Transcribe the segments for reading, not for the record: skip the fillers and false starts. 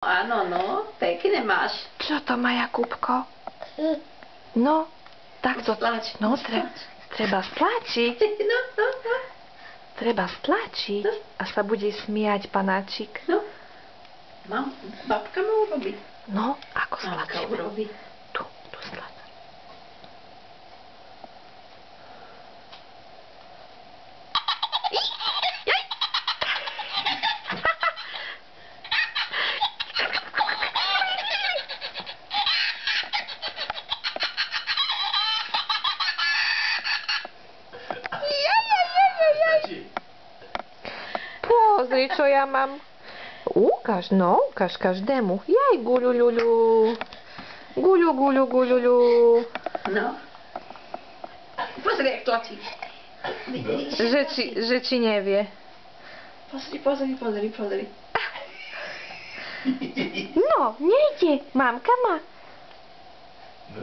Áno, no, pekne máš. Čo to má, Jakubko? No, takto. Stlač, No, stlač. treba stlačiť. No, no, no. Treba stlačiť. A sa bude smiať panáčik. No. Babka ma urobí. No, ako Babka stlačíme? urobí. Tu stlač. Pozri, čo ja mám. Ukáž, no, ukáž každému. Jaj, guľuľuľu. Guľu, guľuľu. No. Pozri, jak tlačí. Že či nevie. Pozri. No, nejde. Mamka má. No.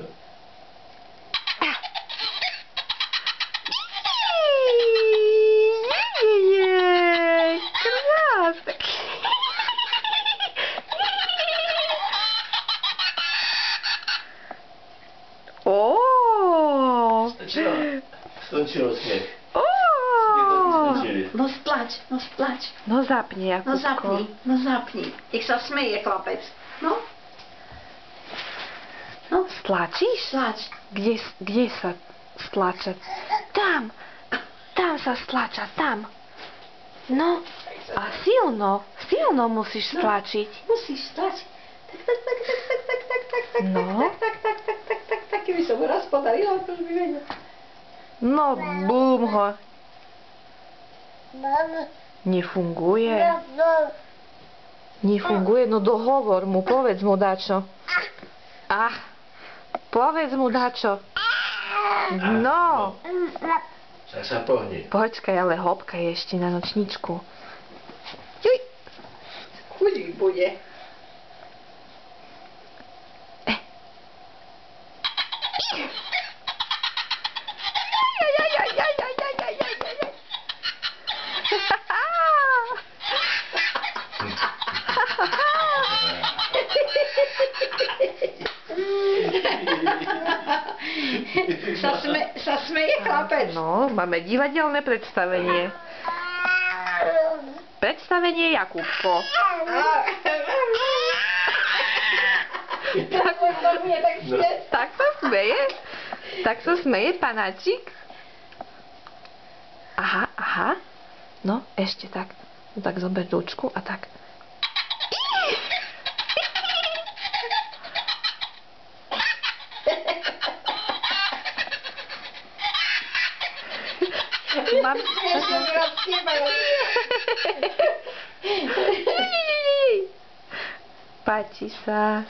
Krásne. Skončilo smiech. No stlač. No zapni, Jakubko. No zapni. Nech sa smeje chlapec. No. No. Stlačíš? Stlač. Kde sa stlača? Tam sa stlača, tam. No, a silno musíš stlačiť. Musíš stlačiť. Tak. No. Tak, keby som mu raz podarila, to už by vedel. No, bum ho. Nefunguje. Nefunguje, no dohovor mu, povedz mu dačo. Povedz mu dačo. No. Však sa pohni. Počkaj, ale hopkaj ešte na nočničku. Juj. Chudík bude. Sa smeje chlapec. No, máme divadelné predstavenie. Predstavenie Jakubko. Tak sa smeje? Tak sa smeje panáčik? Aha. No, ešte tak. No tak zober ručku a tak. Mám... Páči sa.